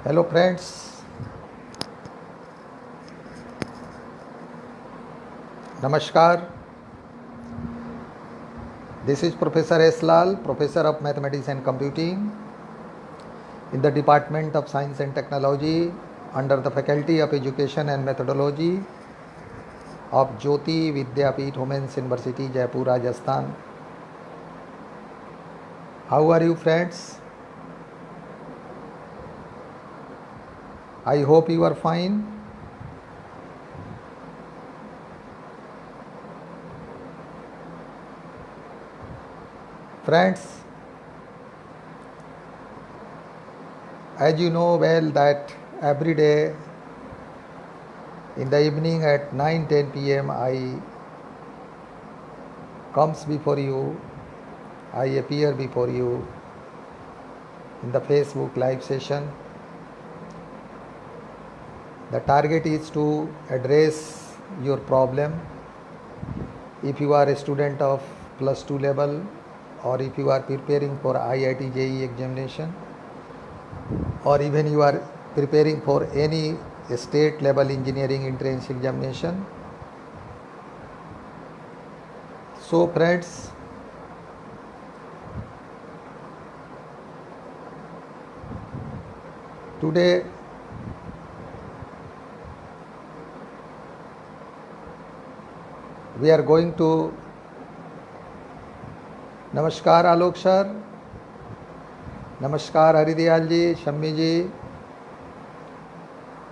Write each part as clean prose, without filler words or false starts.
Hello friends, Namaskar. This is Professor S. Lal, Professor of Mathematics and Computing in the Department of Science and Technology under the Faculty of Education and Methodology of Jyoti Vidyapeeth Women's University, Jaipur, Rajasthan. How are you friends? I hope you are fine. Friends, as you know well that every day in the evening at 9-10 p.m. I comes before you, I appear before you in the Facebook live session. The target is to address your problem. If you are a student of plus 2 level or if you are preparing for IIT JEE examination or even you are preparing for any state level engineering entrance examination. So friends, today we are going to नमस्कार आलोक sir, नमस्कार हरिदयाल जी, शम्मी जी,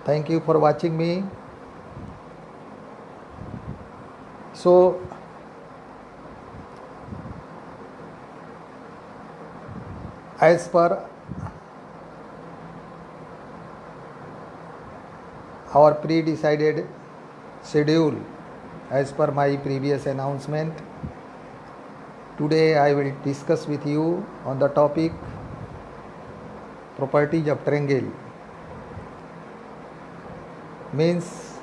thank you for watching me. So as per our pre-decided schedule, as per my previous announcement, today I will discuss with you on the topic properties of triangle. Means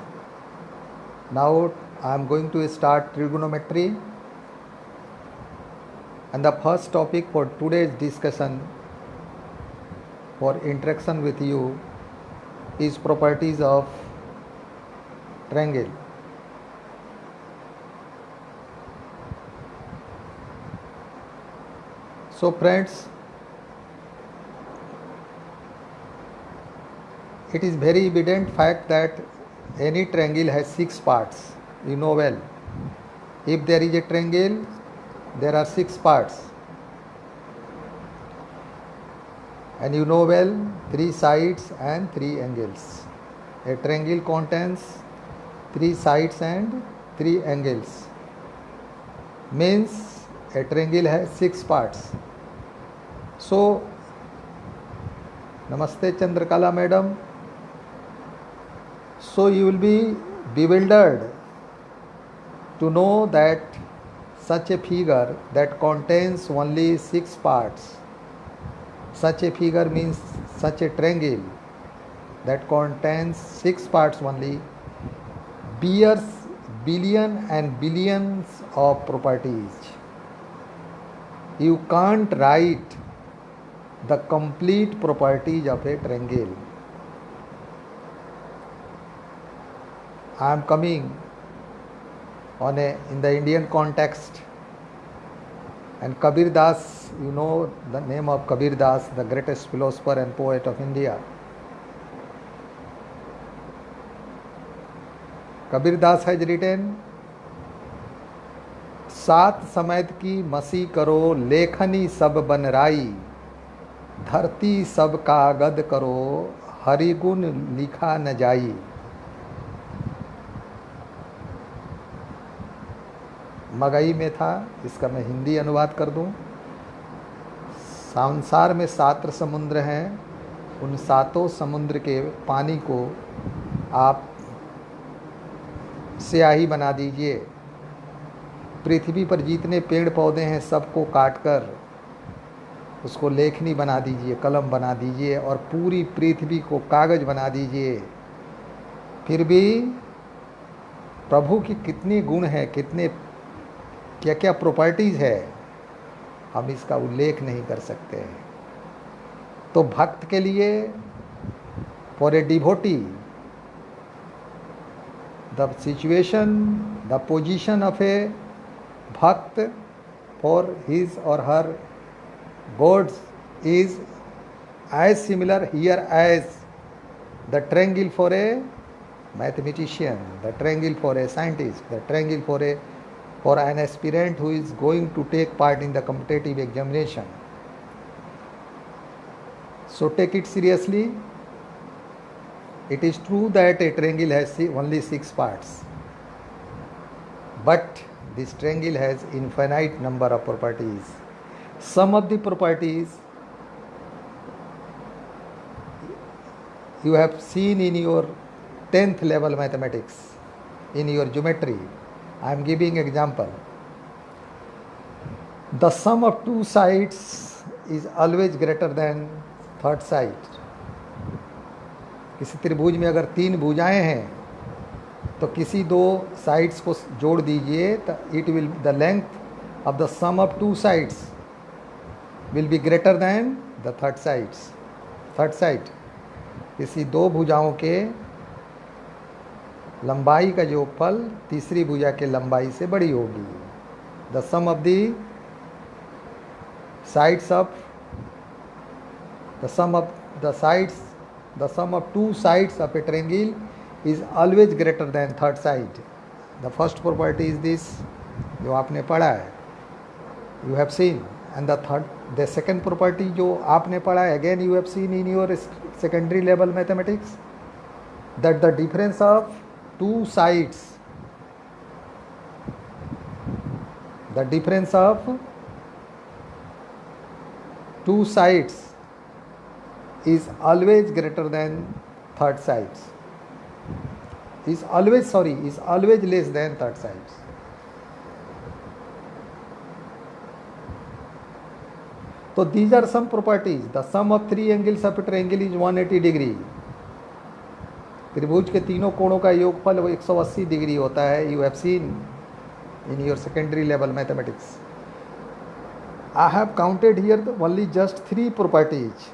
now I am going to start trigonometry, and the first topic for today's discussion for interaction with you is properties of triangle. So friends, it is very evident fact that any triangle has 6 parts. You know well. If there is a triangle, there are 6 parts. And you know well, 3 sides and 3 angles. A triangle contains 3 sides and 3 angles. Means a triangle has 6 parts. So, Namaste Chandrakala madam. So you will be bewildered to know that such a figure that contains only 6 parts, such a figure means such a triangle that contains 6 parts only, bears billion and billions of properties. You can't write the complete properties of a triangle. I am coming on in the Indian context, and Kabir Das, you know the name of Kabir Das, the greatest philosopher and poet of India. Kabir Das has written, सात समेत की मसी करो लेखनी सब बनराई, धरती सब कागद करो हरिगुण लिखा न जाई. मगही में था, इसका मैं हिंदी अनुवाद कर दूं. संसार में 7 समुद्र हैं, उन 7 समुद्र के पानी को आप स्याही बना दीजिए. पृथ्वी पर जितने पेड़ पौधे हैं सबको काटकर उसको लेखनी बना दीजिए, कलम बना दीजिए और पूरी पृथ्वी को कागज बना दीजिए. फिर भी प्रभु की कितनी गुण है, कितने क्या क्या प्रॉपर्टीज़ है, हम इसका उल्लेख नहीं कर सकते. तो भक्त के लिए for a devotee, the situation, the position of a bhakt for his or her gods is as similar here as the triangle for a mathematician, the triangle for a scientist, the triangle for an aspirant who is going to take part in the competitive examination. So take it seriously. It is true that a triangle has only 6 parts, but this triangle has infinite number of properties. Some of the properties you have seen in your 10th level mathematics, in your geometry. I am giving example. The sum of 2 sides is always greater than third side. किसी त्रिभुज में अगर 3 भुजाएं हैं तो किसी 2 sides को जोड़ दीजिए तो it will the length of the sum of 2 sides will be greater than the third side. किसी 2 भुजाओं के लंबाई का योगफल तीसरी भुजा के लंबाई से बड़ी होगी. The sum of the sides of the sum of 2 sides of a triangle is always greater than third side. The first property is this, जो आपने पढ़ा है, you have seen, and the second property जो आपने पढ़ा है, again you have seen in your secondary level mathematics, that the difference of 2 sides, the difference of 2 sides is always greater than third sides. Is always less than third sides. So these are some properties. The sum of 3 angles of a triangle is 180 degree. त्रिभुज के तीनों कोणों का योगफल 180 degree होता है. You have seen in your secondary level mathematics. I have counted here only just 3 properties.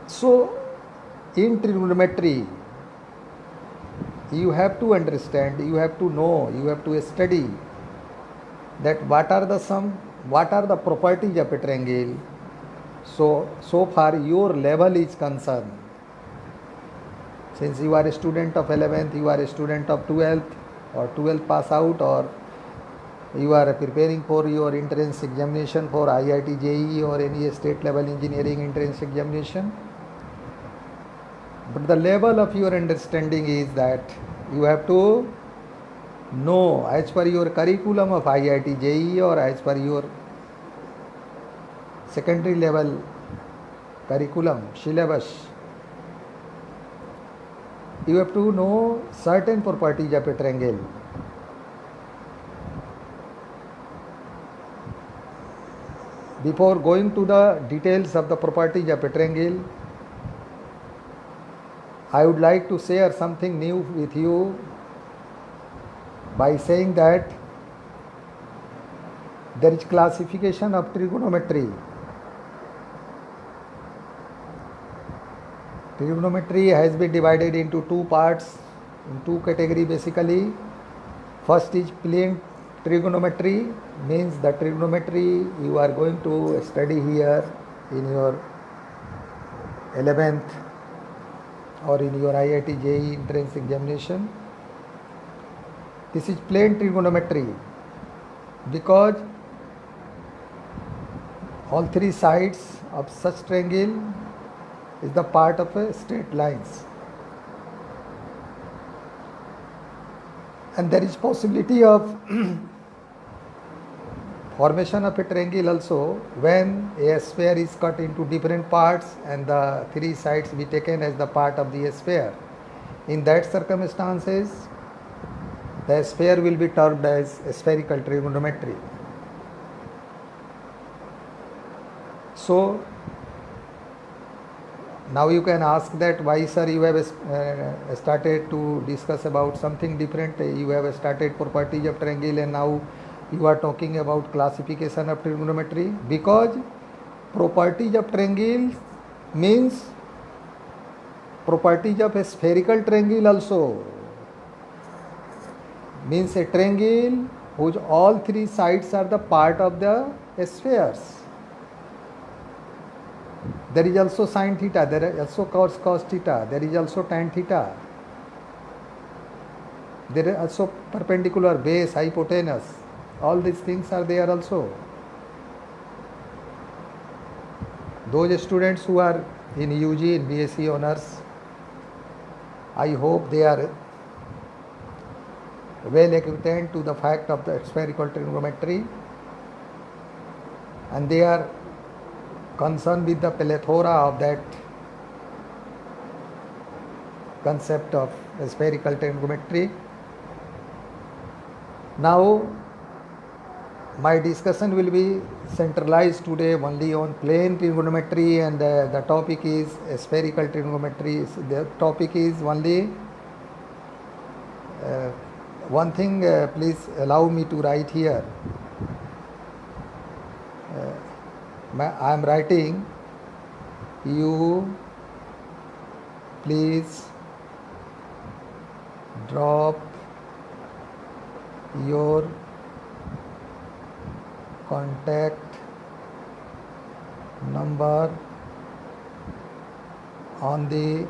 So in trigonometry, you have to understand, you have to know, you have to study that what are the properties of a triangle. So far your level is concerned. Since you are a student of 11th, you are a student of 12th or 12th pass out, or you are preparing for your entrance examination for IIT JEE or any state level engineering entrance examination. But the level of your understanding is that you have to know as per your curriculum of IIT JEE or as per your secondary level curriculum syllabus, you have to know certain properties of a triangle. Before going to the details of the properties of a triangle, I would like to share something new with you by saying that there is classification of trigonometry. Trigonometry has been divided into 2 parts, in 2 categories basically. First is plane trigonometry, means the trigonometry you are going to study here in your 11th or in your IIT JEE entrance examination. This is plane trigonometry because all 3 sides of such triangle is the part of a straight lines, and there is possibility of formation of a triangle also when a sphere is cut into different parts and the 3 sides be taken as the part of the sphere. In that circumstances, the sphere will be termed as spherical trigonometry. So now you can ask that why sir you have started to discuss about something different. You have started properties of triangle and now you are talking about classification of trigonometry. Because properties of triangles means properties of a spherical triangle also. Means a triangle whose all three sides are the part of the spheres. There is also sin theta, there is also cos theta, there is also tan theta. There is also perpendicular, base, hypotenuse. All these things are there also. Those students who are in UG, in BSc honors, I hope they are well acquainted to the fact of the spherical trigonometry, and they are concerned with the plethora of that concept of spherical trigonometry. Now, my discussion will be centralized today only on plane trigonometry, and the topic is spherical trigonometry. The topic is only one thing, please allow me to write here. I am writing, you please drop your contact number on the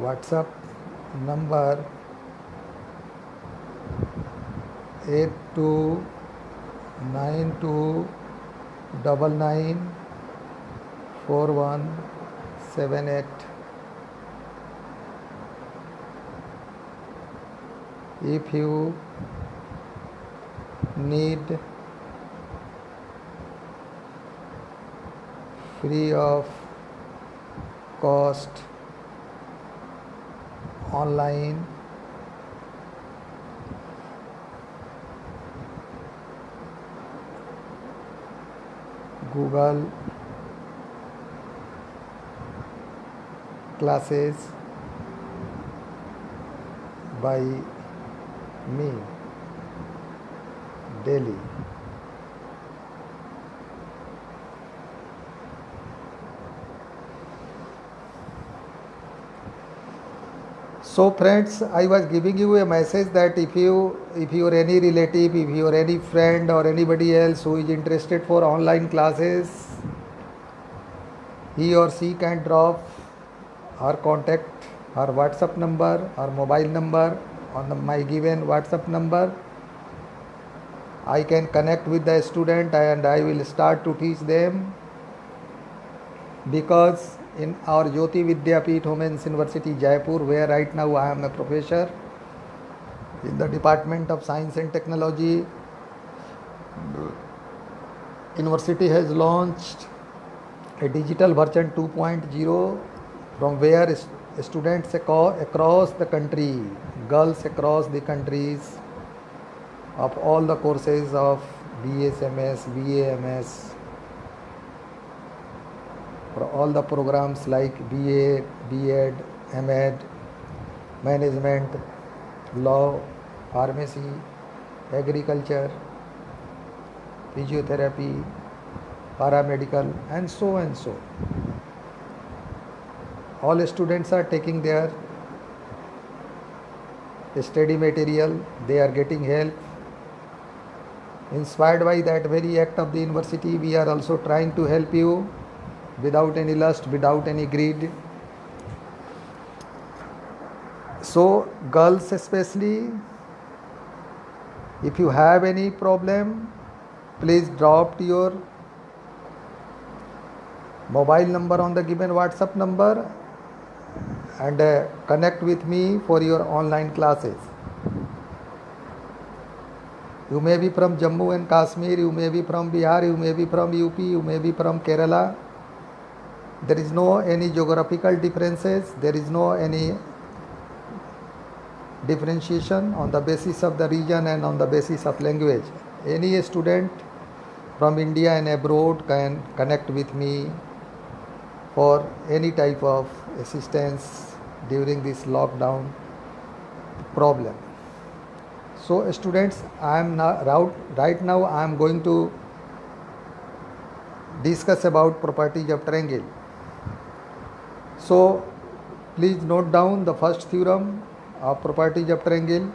WhatsApp number 8292994178. If you need free of cost online Google classes by me daily. So friends, I was giving you a message that if your any relative, if your any friend or anybody else who is interested for online classes, he or she can drop her contact, her WhatsApp number or mobile number on my given WhatsApp number. I can connect with the student and I will start to teach them, because in our Jyoti Vidyapeeth Women's University Jaipur, where right now I am a professor in the Department of Science and Technology, university has launched a digital version 2.0 from where students across the country, girls across the countries of all the courses of BSMS, BAMS, for all the programs like BA, B.Ed, M.Ed, Management, Law, Pharmacy, Agriculture, Physiotherapy, Paramedical, and so and so. All students are taking their study material, they are getting help. Inspired by that very act of the university, we are also trying to help you without any lust, without any greed. So girls especially, if you have any problem, please drop your mobile number on the given WhatsApp number and connect with me for your online classes. You may be from Jammu and Kashmir, you may be from Bihar, you may be from UP, you may be from Kerala. There is no any geographical differences, there is no any differentiation on the basis of the region and on the basis of language. Any student from India and abroad can connect with me for any type of assistance during this lockdown problem. So students, right now I am going to discuss about properties of triangle. So please note down the first theorem of properties of triangle.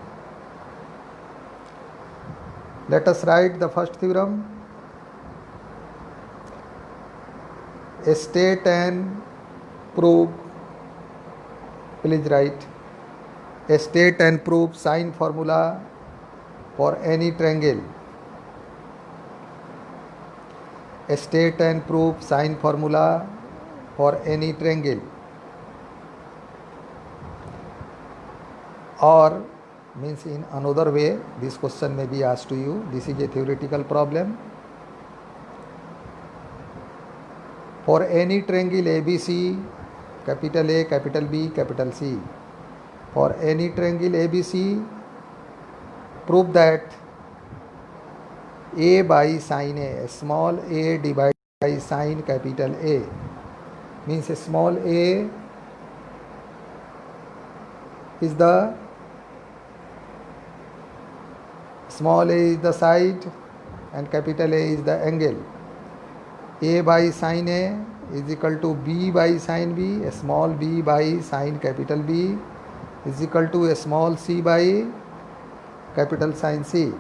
Let us write the first theorem. State and prove. Please write. State and prove sine formula for any triangle. State and prove sine formula for any triangle. Or means in another way, this question may be asked to you. This is a theoretical problem. For any triangle ABC, capital A, capital B, capital C. For any triangle ABC, prove that A by sin A, small a divided by sin capital A, means small a is the side and capital A is the angle. A by sin A is equal to B by sin B, a small b by sin capital B is equal to a small c by capital sin C.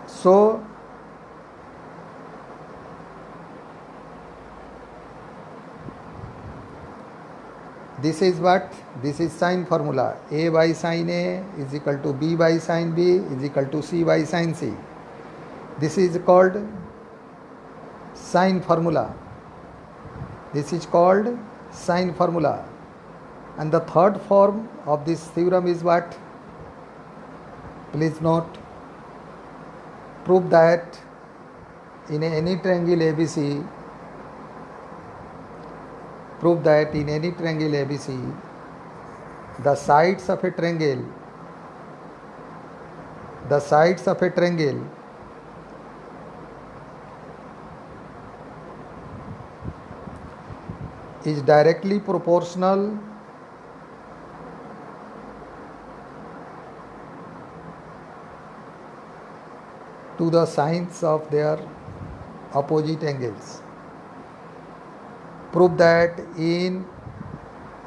So this is what? This is sine formula. A by sin A is equal to B by sin B is equal to C by sin C. This is called sine formula. This is called sine formula. And the third form of this theorem is what? Please note. Prove that in any triangle ABC, the sides of a triangle is directly proportional to the sines of their opposite angles. Prove that in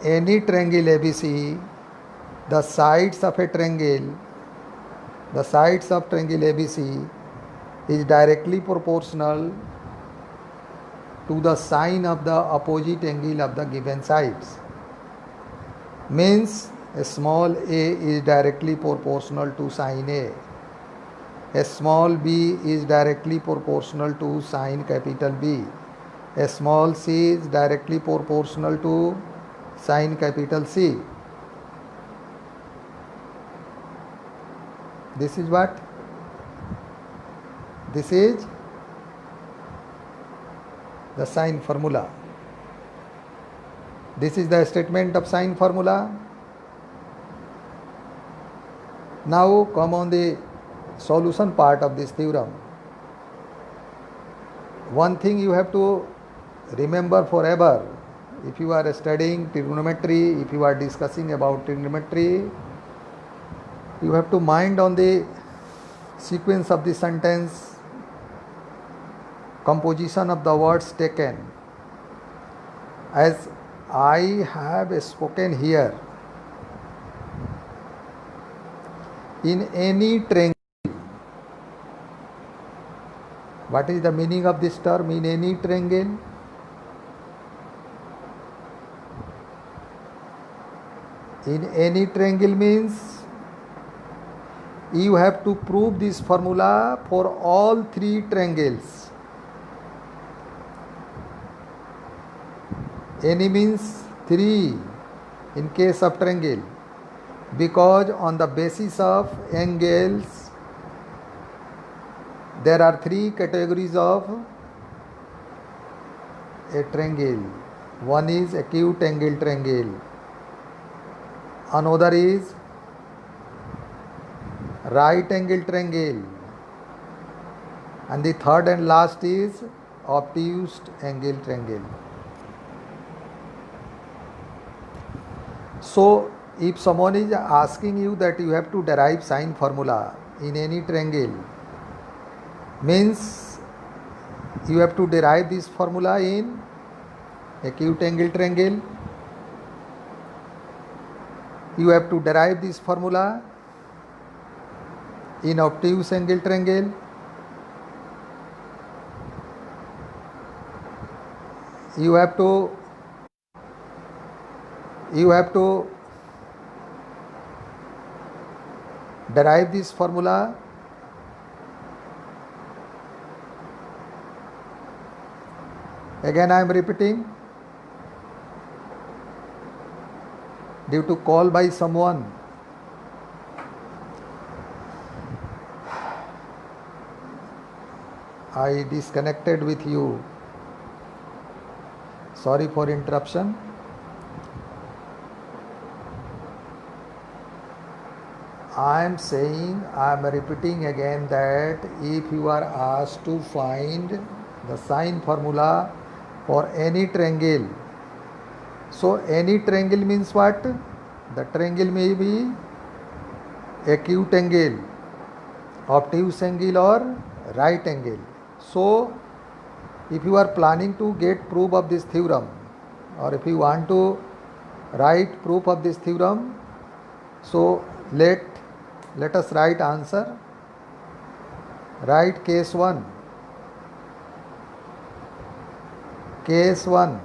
any triangle ABC, the sides of triangle ABC is directly proportional to the sine of the opposite angle of the given sides. Means a small a is directly proportional to sine A. A small b is directly proportional to sine capital B. A small c is directly proportional to sine capital C. This is what? This is the sine formula. This is the statement of sine formula. Now come on the solution part of this theorem. One thing you have to remember forever, if you are studying trigonometry, if you are discussing about trigonometry, you have to mind on the sequence of the sentence, composition of the words taken. As I have spoken here, in any triangle. What is the meaning of this term, in any triangle? In any triangle means you have to prove this formula for all three triangles. Any means three in case of triangle, because on the basis of angles there are three categories of a triangle. One is acute angle triangle, another is right angle triangle, and the third and last is obtuse angle triangle. So If someone is asking you that you have to derive sine formula in any triangle, means you have to derive this formula in acute angle triangle, you have to derive this formula in obtuse angle triangle, you have to derive this formula again. I am repeating, due to call by someone. I disconnected with you. Sorry for interruption. I am saying, I am repeating again that if you are asked to find the sine formula for any triangle, so any triangle means what? The triangle may be acute angle, obtuse angle or right angle. So if you are planning to get proof of this theorem, or if you want to write proof of this theorem, so let us write answer. Write case 1. Case 1.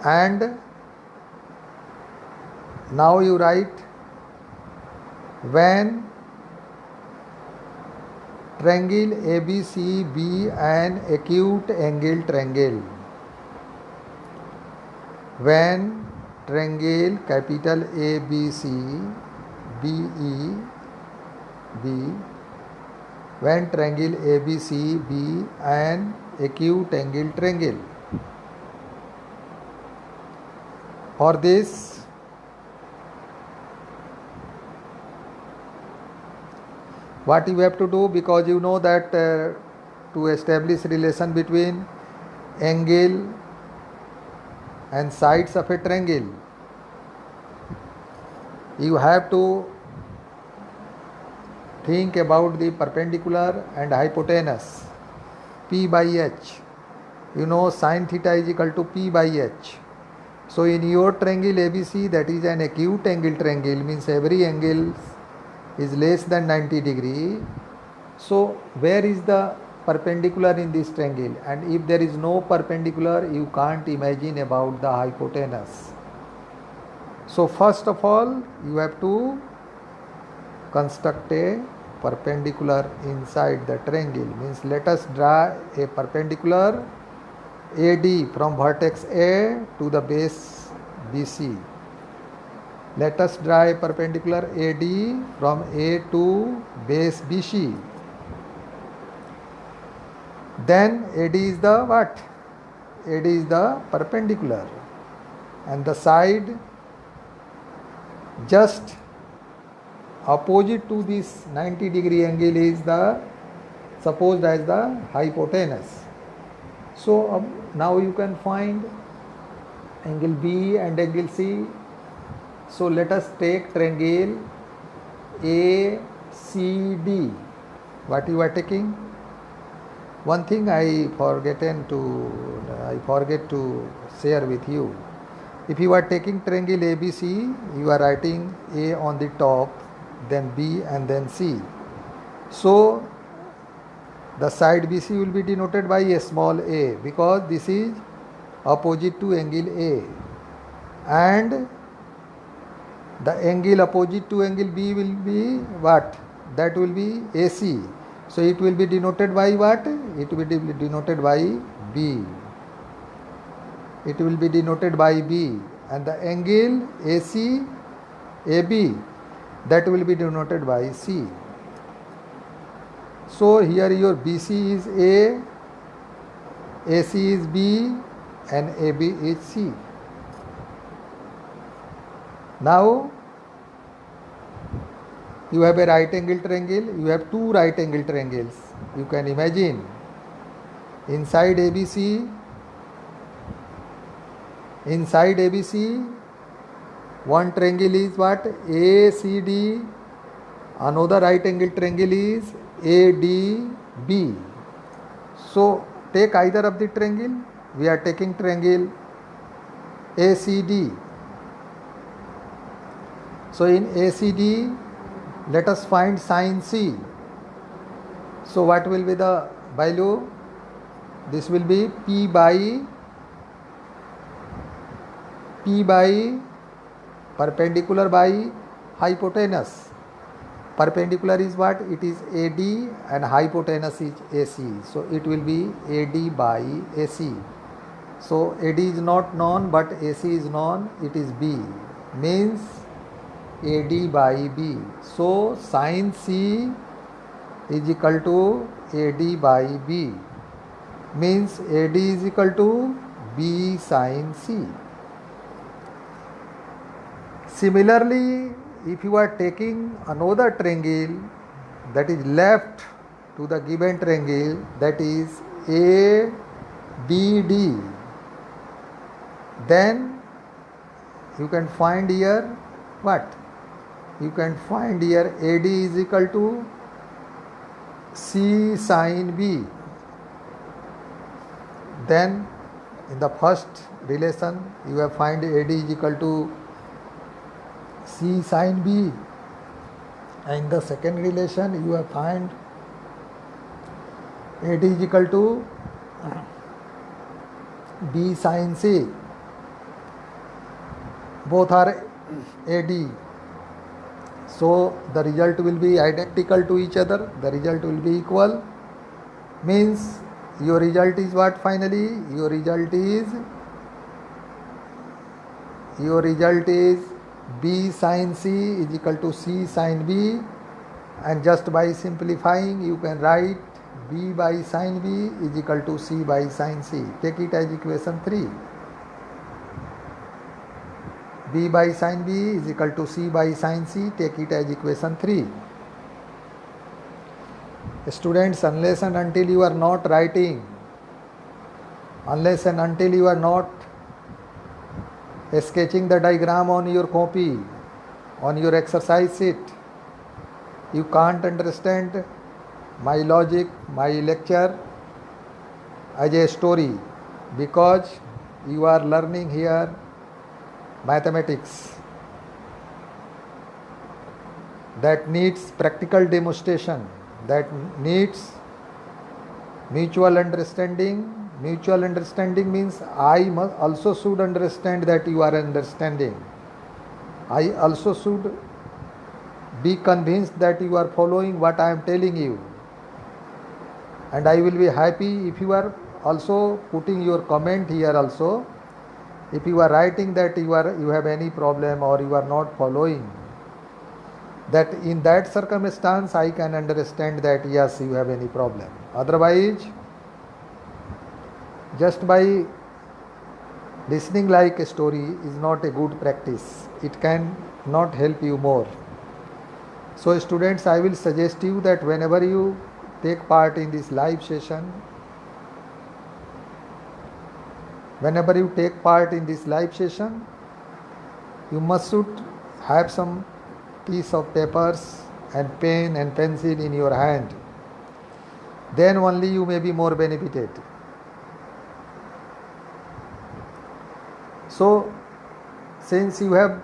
And now you write, when triangle ABC be an acute angle triangle, when triangle capital ABC BE B, when triangle ABC be an acute angle triangle. For this, what you have to do, because you know that to establish relation between angle and sides of a triangle, you have to think about the perpendicular and hypotenuse P by H. You know sin theta is equal to P by H. So in your triangle ABC, that is an acute angle triangle, means every angle is less than 90 degree. So where is the perpendicular in this triangle? And if there is no perpendicular, you can't imagine about the hypotenuse. So first of all, you have to construct a perpendicular inside the triangle. Means let us draw a perpendicular AD from vertex A to the base BC. Let us draw a perpendicular AD from A to base BC. Then AD is the what? AD is the perpendicular, and the side just opposite to this 90 degree angle is the supposed as the hypotenuse. So now you can find angle B and angle C. So let us take triangle ACD. What you are taking? One thing I forget to share with you. If you are taking triangle ABC, you are writing A on the top, then B and then C. So the side BC will be denoted by a small a, because this is opposite to angle A, and the angle opposite to angle B will be what? That will be AC. So it will be denoted by what? It will be denoted by B. It will be denoted by B. And the angle AC AB, that will be denoted by C. So here your BC is A, AC is B, and AB is C. Now you have a right angle triangle, you have two right angle triangles. You can imagine inside ABC inside ABC one triangle is what? ACD. Another right angle triangle is ADB. So take either of the triangle. We are taking triangle ACD. So in ACD, let us find sin C. So what will be the value? This will be P by perpendicular by hypotenuse. Perpendicular is what? It is AD and hypotenuse is AC. So it will be AD by AC. So AD is not known but AC is known. It is B. Means AD by B. So sin C is equal to AD by B. Means AD is equal to B sin C. Similarly, if you are taking another triangle that is left to the given triangle, that is ABD, then you can find here what? You can find here AD is equal to C sin B. Then in the first relation you have find AD is equal to C sin B, and in the second relation you have find AD is equal to B sin C. Both are AD. So the result will be identical to each other. The result will be equal. Means your result is what finally? Your result is B sin C is equal to C sin B, and just by simplifying you can write B by sin B is equal to C by sin C. Take it as equation 3. B by sin B is equal to C by sin C. Take it as equation 3. Students, unless and until you are not writing, unless and until you are not sketching the diagram on your copy, on your exercise sheet, you can't understand my logic, my lecture as a story, because you are learning here mathematics that needs practical demonstration, that needs mutual understanding. Mutual understanding means I must also should understand that you are understanding. I also should be convinced that you are following what I am telling you. And I will be happy if you are also putting your comment here also. If you are writing that you have any problem or you are not following, that in that circumstance I can understand that yes, you have any problem. Otherwise, just by listening like a story is not a good practice. It can not help you more. So students, I will suggest you that whenever you take part in this live session, you must should have some piece of papers and pen and pencil in your hand. Then only you may be more benefited. So, since you have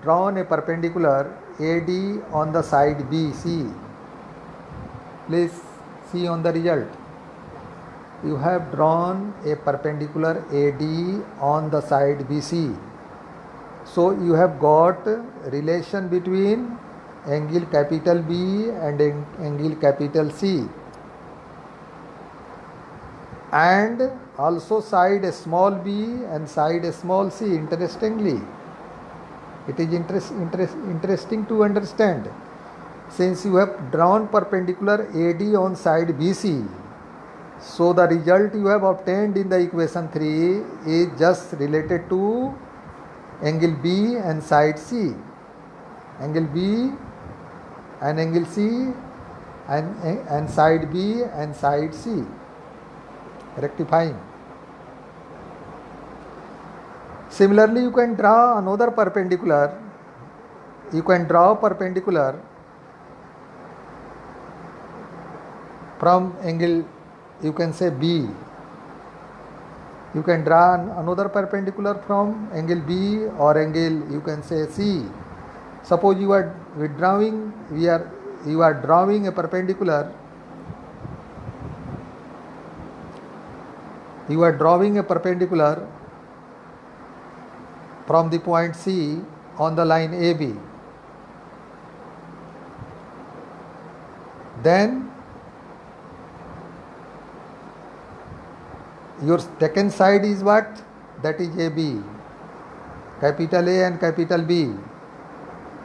drawn a perpendicular AD on the side BC, please see on the result. You have drawn a perpendicular AD on the side BC. So, you have got relation between angle capital B and angle capital C, and also side small b and side small c. Interestingly, it is interesting to understand, since you have drawn perpendicular AD on side BC, so the result you have obtained in the equation 3 is just related to angle B and side C, angle B and angle C, and side B and side C. Rectifying. Similarly, you can draw another perpendicular. You can draw perpendicular from angle, you can say B. You can draw another perpendicular from angle B or angle, you can say C. Suppose you are drawing a perpendicular. You are drawing a perpendicular from the point C on the line AB. Then your second side is what? That is AB, capital A and capital B.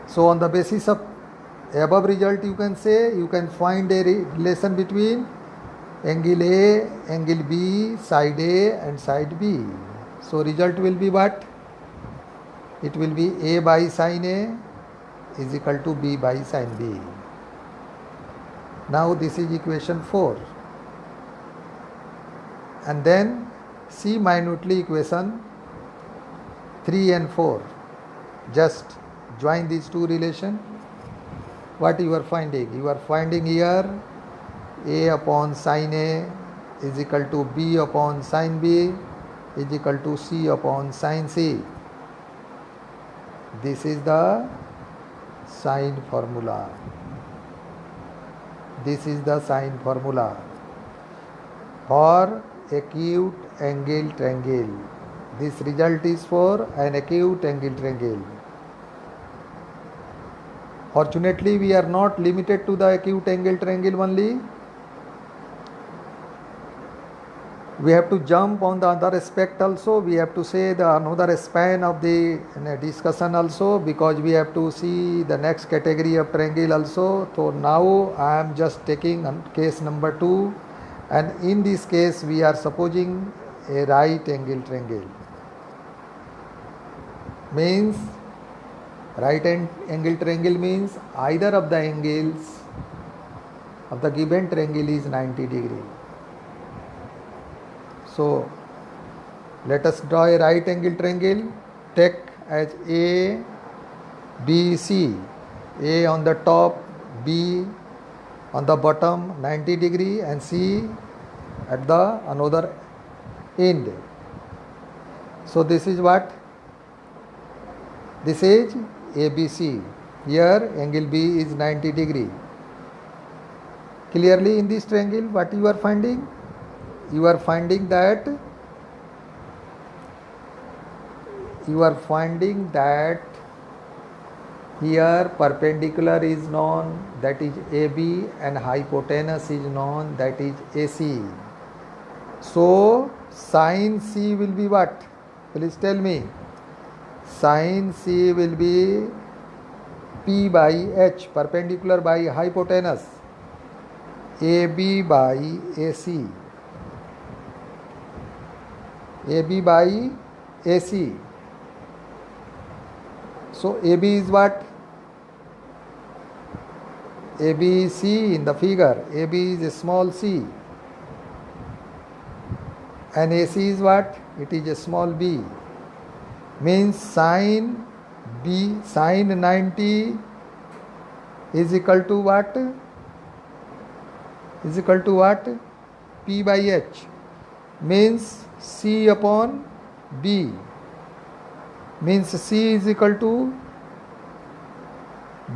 So on the basis of above result, you can say, you can find a relation between angle A, angle B, side A and side B. So result will be what? It will be A by sin A is equal to B by sin B. Now this is equation 4. And then see minutely equation 3 and 4. Just join these two relations. What you are finding? You are finding here A upon sin A is equal to B upon sin B is equal to C upon sin C. This is the sine formula. This is the sine formula for acute angle triangle. This result is for an acute angle triangle. Fortunately, we are not limited to the acute angle triangle only. We have to jump on the other aspect also. We have to say the another span of the discussion also, because we have to see the next category of triangle also. So now I am just taking case number 2, and in this case we are supposing a right angle triangle. Means right angle triangle means either of the angles of the given triangle is 90 degree. So let us draw a right angle triangle. Take as A, B, C. A on the top, B on the bottom 90 degree and C at the another end. So this is what? This is ABC. Here angle B is 90 degree. Clearly in this triangle what you are finding? You are finding that here perpendicular is known, that is AB, and hypotenuse is known, that is AC. So sin C will be what? Please tell me. Sin C will be P by H, perpendicular by hypotenuse, AB by AC. AB by AC. So AB is what? AB is C in the figure. AB is a small c. And AC is what? It is a small b. Means sin 90 is equal to what? Is equal to what? P by H. Means C upon B. Means C is equal to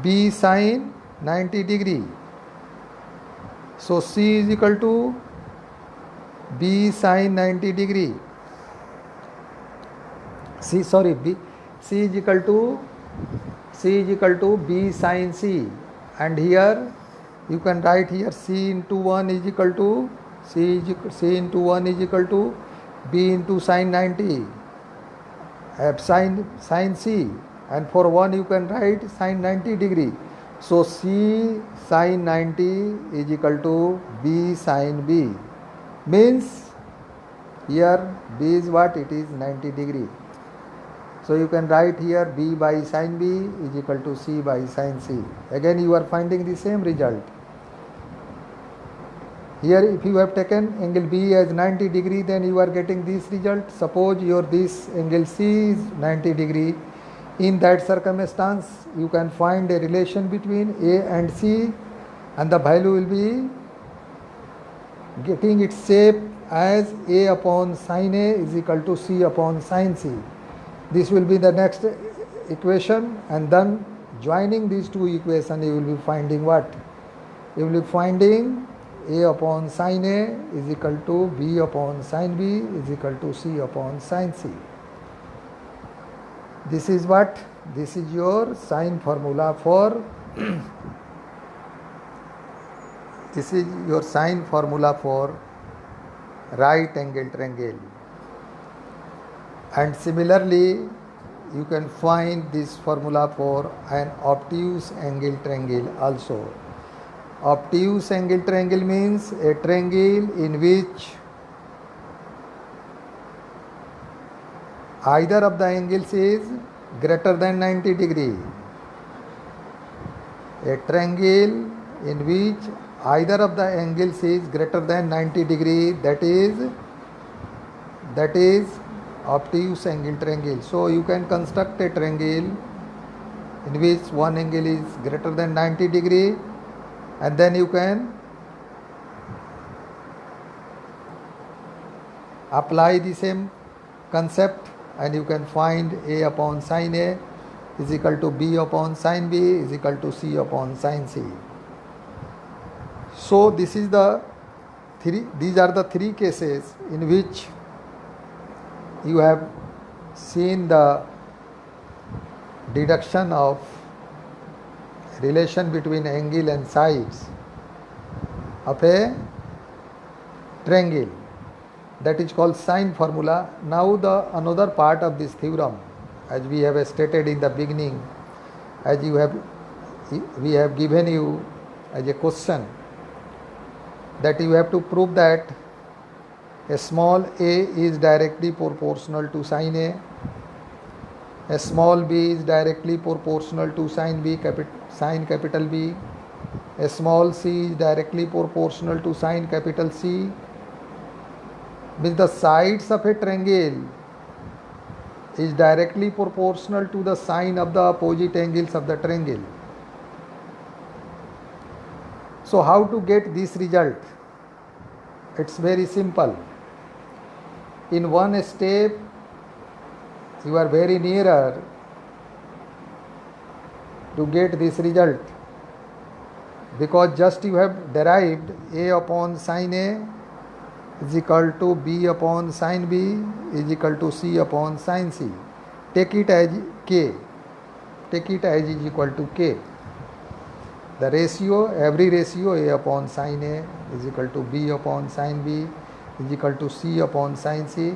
B sin 90 degree. So C is equal to B sin 90 degree. C is equal to B sin C. And here you can write here C into 1 is equal to C into 1 is equal to B into sin 90. Sin C, and for 1 you can write sin 90 degree. So C sin 90 is equal to B sin B. Means here B is what? It is 90 degree. So you can write here B by sin B is equal to C by sin C. Again you are finding the same result. Here if you have taken angle B as 90 degree, then you are getting this result. Suppose your this angle C is 90 degree. In that circumstance, you can find a relation between A and C, and the value will be getting its shape as A upon sin A is equal to C upon sin C. This will be the next equation, and then joining these two equations you will be finding what? You will be finding A upon sin A is equal to B upon sin B is equal to C upon sin C. This is what? This is your sine formula for this is your sine formula for right angle triangle. And similarly, you can find this formula for an obtuse angle triangle also. Obtuse angle triangle means a triangle in which either of the angles is greater than 90 degree. A triangle in which either of the angles is greater than 90 degree, that is obtuse angle triangle. So you can construct a triangle in which one angle is greater than 90 degree, and then you can apply the same concept, and you can find A upon sin A is equal to B upon sin B is equal to C upon sin C. So these are the three cases in which you have seen the deduction of relation between angle and sides of a triangle, that is called sine formula. Now the another part of this theorem, as we have stated in the beginning, as we have given you as a question, that you have to prove that a small a is directly proportional to sin A small b is directly proportional to sin capital B, a small c is directly proportional to sin capital C. Means the sides of a triangle is directly proportional to the sine of the opposite angles of the triangle. So how to get this result? It's very simple. In one step, you are very nearer to get this result, because just you have derived A upon sin A is equal to B upon sin B is equal to C upon sin C. Take it as K. Take it as is equal to K. The ratio, every ratio A upon sin A is equal to B upon sin B is equal to C upon sin C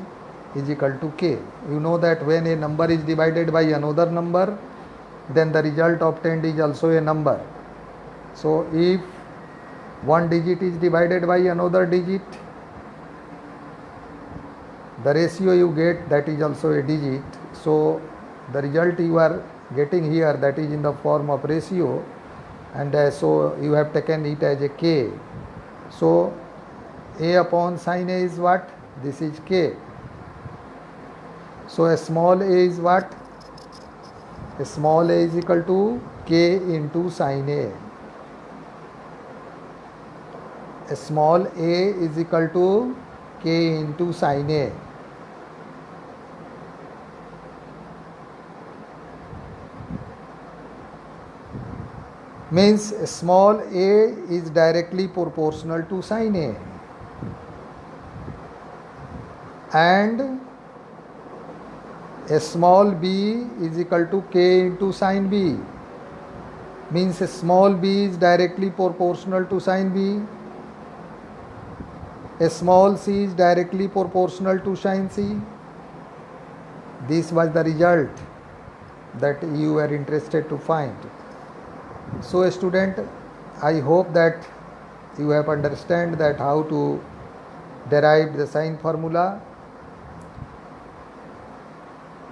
is equal to K. You know that when a number is divided by another number, then the result obtained is also a number. So if one digit is divided by another digit, the ratio you get, that is also a digit. So the result you are getting here, that is in the form of ratio, and so you have taken it as a K. So A upon sin A is what? This is K. So a small a is what? A small a is equal to K into sin A. A small a is equal to K into sin A. Means small a is directly proportional to sin A, and a small b is equal to K into sin B. Means a small b is directly proportional to sin B, a small c is directly proportional to sin C. This was the result that you were interested to find. So student, I hope that you have understand that how to derive the sine formula.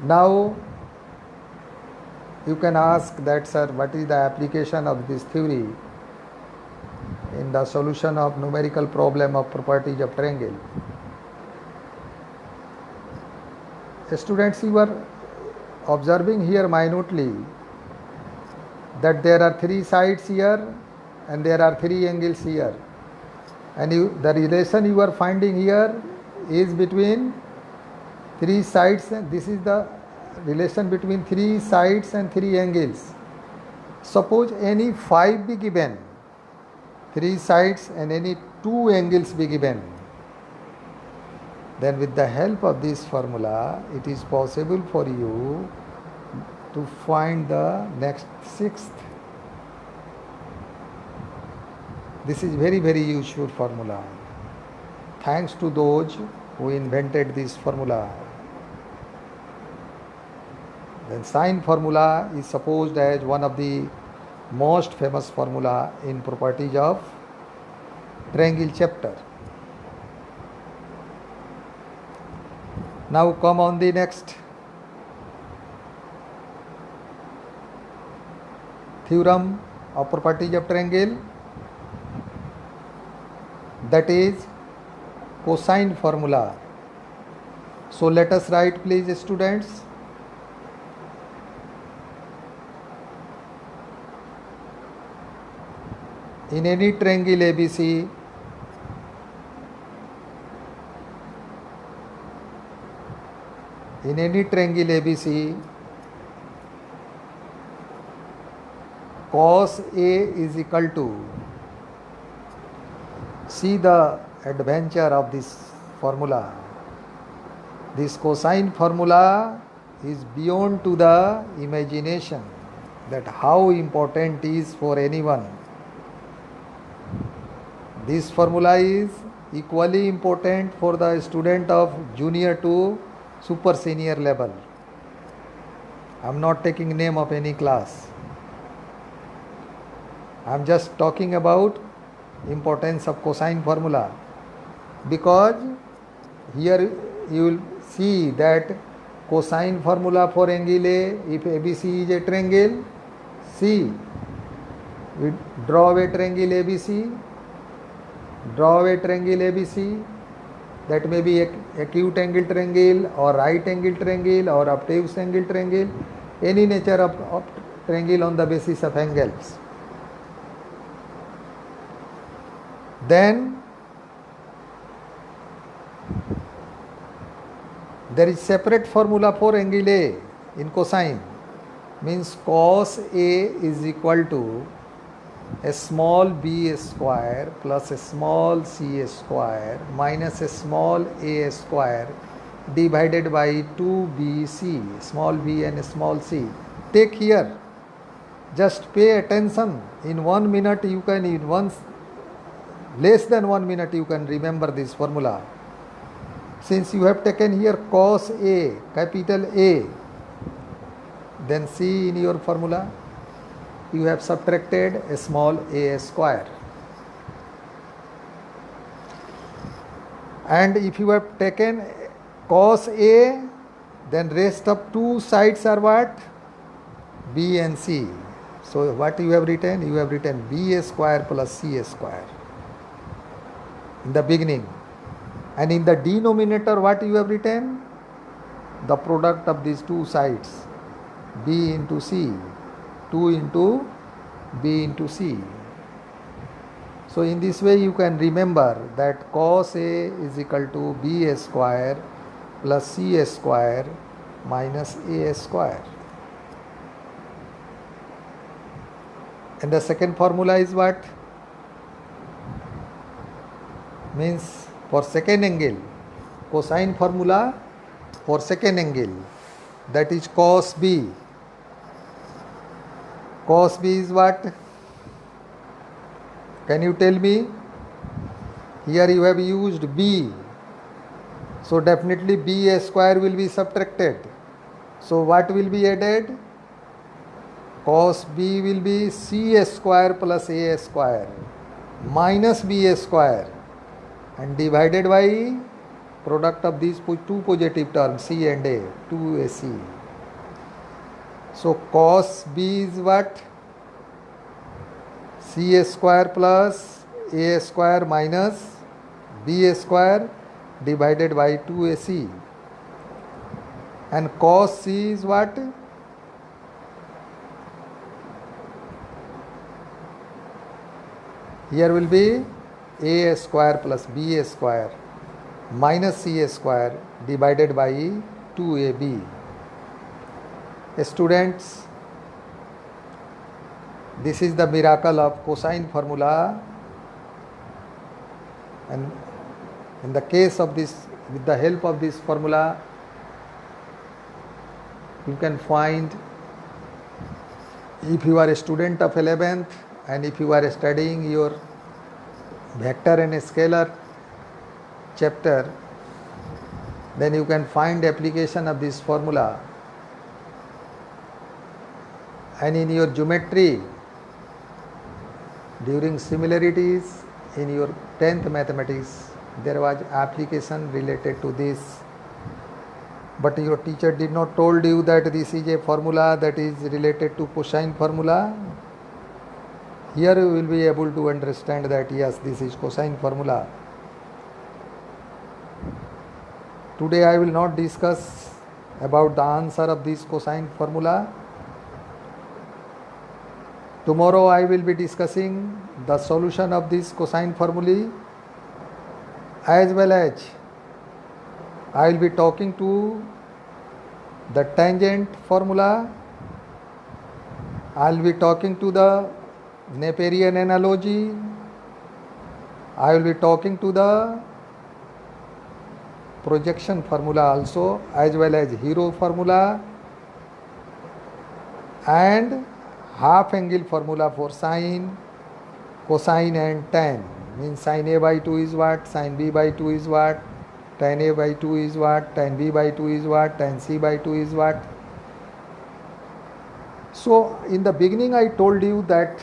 Now you can ask that, sir, what is the application of this theory in the solution of numerical problem of properties of triangle. Students, you are observing here minutely that there are 3 sides here and there are 3 angles here, and the relation you are finding here is between 3 sides. This is the relation between 3 sides and 3 angles. Suppose any 5 be given, 3 sides and any 2 angles be given, then with the help of this formula it is possible for you to find the next 6th. This is very, very useful formula. Thanks to those who invented this formula. Then sine formula is supposed as one of the most famous formula in properties of triangle chapter. Now come on the next theorem of properties of triangle, that is cosine formula. So let us write, please, students. In any triangle ABC, cos A is equal to, see the adventure of this formula. This cosine formula is beyond to the imagination, that how important it is for anyone. This formula is equally important for the student of junior to super senior level. I am not taking name of any class. I am just talking about importance of cosine formula, because here you will see that cosine formula for angle A, if ABC is a triangle C, we draw a triangle ABC, that may be acute angle triangle or right angle triangle or obtuse angle triangle, any nature of triangle on the basis of angles. Then there is separate formula for angle A in cosine, means cos A is equal to a small b square plus a small c square minus a small a square divided by 2bc, small b and small c. Take here, just pay attention. In 1 minute you can, in less than 1 minute you can remember this formula. Since you have taken here cos A, capital A, then see in your formula you have subtracted a small a square. And if you have taken cos A, then rest of 2 sides are what? B and C. So what you have written? You have written b square plus c square in the beginning. And in the denominator, what you have written? The product of these 2 sides, b into c, 2 into b into c. So in this way you can remember that cos A is equal to b square plus c square minus a square. And the second formula is what? Means for second angle, cosine formula for second angle, that is cos B. Cos B is what? Can you tell me? Here you have used B, so definitely b square will be subtracted. So what will be added? Cos B will be c square plus a square minus b square and divided by product of these 2 positive terms c and a, 2ac. So cos B is what? C square plus a square minus b square divided by 2ac, and cos c is what? Here will be a square plus b square minus c square divided by 2ab. Students, this is the miracle of cosine formula, and in the case of this, with the help of this formula, you can find, if you are a student of 11th and if you are studying your vector and scalar chapter, then you can find application of this formula. And in your geometry, during similarities in your 10th mathematics, there was application related to this, but your teacher did not told you that this is a formula that is related to cosine formula. Here you will be able to understand that yes, this is cosine formula. Today I will not discuss about the answer of this cosine formula. Tomorrow I will be discussing the solution of this cosine formulae, as well as I will be talking to the tangent formula. I will be talking to the Neperian analogy. I will be talking to the projection formula also, as well as hero formula and half angle formula for sine, cosine and tan. Means sine a by 2 is what, sine b by 2 is what, tan a by 2 is what, tan b by 2 is what, tan c by 2 is what. So in the beginning I told you that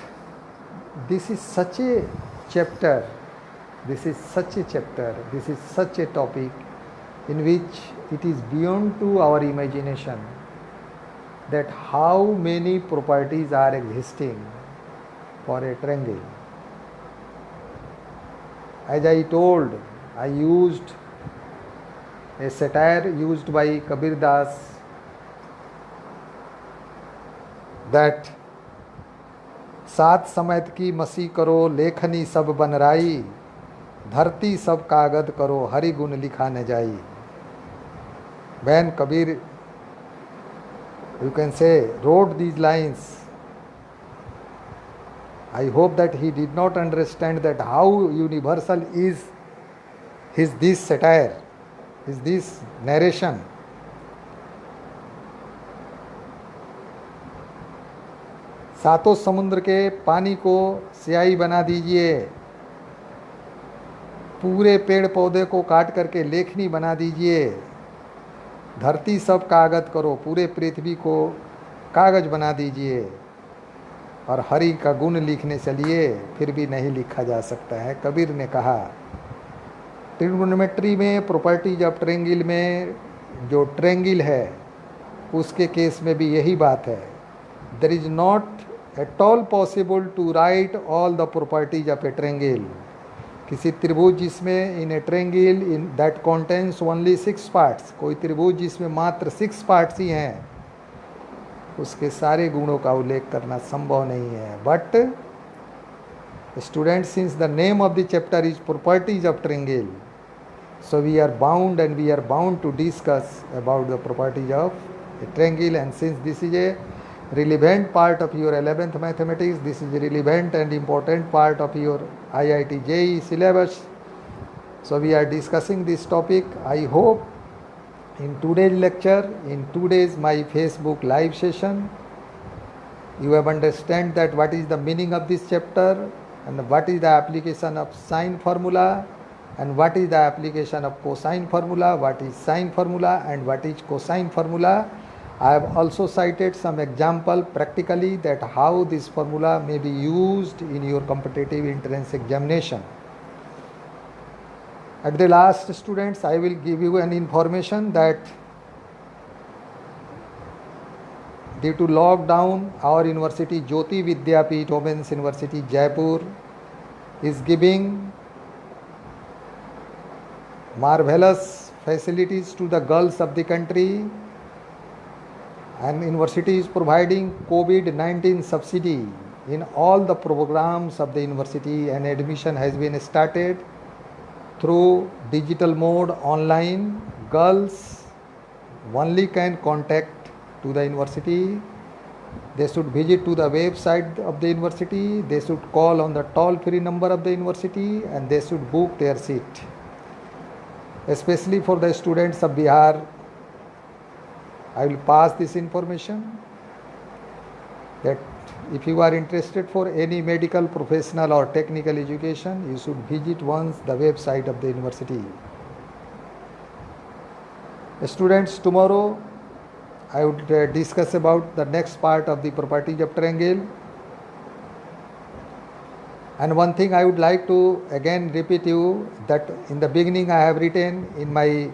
this is such a chapter, this is such a topic in which it is beyond to our imagination that how many properties are existing for a triangle. As I told, I used a satire used by Kabir Das, that सात समेत की मसी करो, लेखनी सब बनराई, धरती सब कागद करो, हरि गुण लिखा न जाई. When Kabir, you can say, wrote these lines, I hope that he did not understand that how universal is this satire, is this narration. सातों समुद्र के पानी को स्याही बना दीजिए, पूरे पेड़ पौधे को काट करके लेखनी बना दीजिए, धरती सब कागज करो, पूरे पृथ्वी को कागज बना दीजिए, और हरि का गुण लिखने चलिए, फिर भी नहीं लिखा जा सकता है. कबीर ने कहा. ट्रिग्नोमेट्री में, प्रॉपर्टीज ऑफ ट्रायंगल में, जो ट्रायंगल है उसके केस में भी यही बात है. There is not at all possible to write all the properties of a triangle. किसी त्रिभुज जिसमें in a triangle in that contains only 6 parts, कोई त्रिभुज जिसमें मात्र 6 पार्ट्स ही हैं, उसके सारे गुणों का उल्लेख करना संभव नहीं है. But student, since the name of the chapter is properties of triangle, so we are bound to discuss about the properties of a triangle. And since this is a relevant part of your 11th mathematics, this is a relevant and important part of your IIT JEE syllabus, so we are discussing this topic. I hope in today's lecture, in today's my Facebook live session, you have understand that what is the meaning of this chapter, and what is the application of sine formula, and what is the application of cosine formula, what is sine formula and what is cosine formula. I have also cited some example practically that how this formula may be used in your competitive entrance examination. At the last, students, I will give you an information that due to lockdown, our university Jyoti Vidyapeeth Women's University Jaipur is giving marvelous facilities to the girls of the country, and university is providing COVID-19 subsidy in all the programs of the university, and admission has been started through digital mode online. Girls only can contact to the university. They should visit to the website of the university. They should call on the toll-free number of the university, and they should book their seat. Especially for the students of Bihar, I will pass this information that if you are interested for any medical, professional or technical education, you should visit once the website of the university. Students, tomorrow I would discuss about the next part of the properties of triangle. And one thing I would like to again repeat you, that in the beginning I have written in my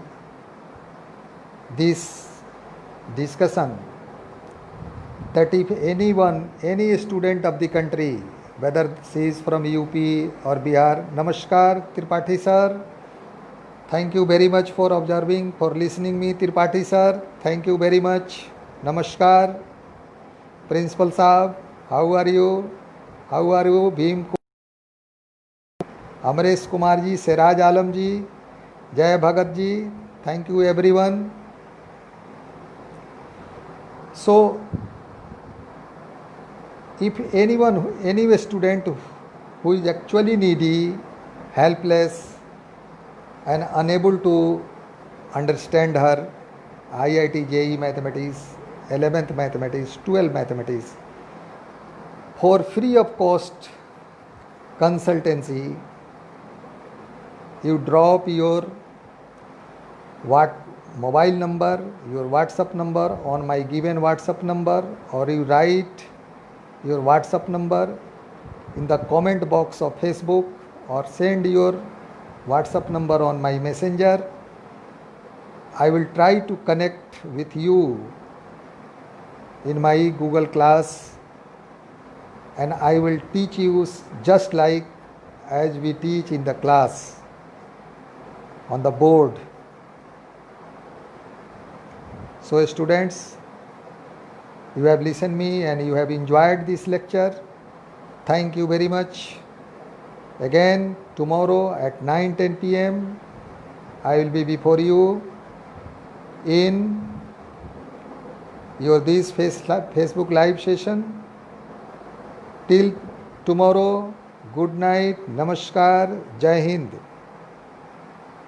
this discussion that if anyone, any student of the country, whether she is from UP or Bihar, Namaskar Tripathi sir, thank you very much for observing, for listening me Tripathi sir, thank you very much, Namaskar. Principal Saab, how are you? How are you? Bhim Amresh Kumar ji, Siraj Alam ji, Jai Bhagat ji, thank you everyone. So, if anyone, any student who is actually needy, helpless and unable to understand her IIT JEE Mathematics, 11th Mathematics, 12th Mathematics, for free of cost consultancy, you drop your mobile number, your WhatsApp number on my given WhatsApp number, or you write your WhatsApp number in the comment box of Facebook, or send your WhatsApp number on my messenger. I will try to connect with you in my Google class, and I will teach you just like as we teach in the class on the board. So students, you have listened me and you have enjoyed this lecture. Thank you very much. Again, tomorrow at 9:10 p.m. I will be before you in your this Facebook live session. Till tomorrow, good night, Namaskar, Jai Hind.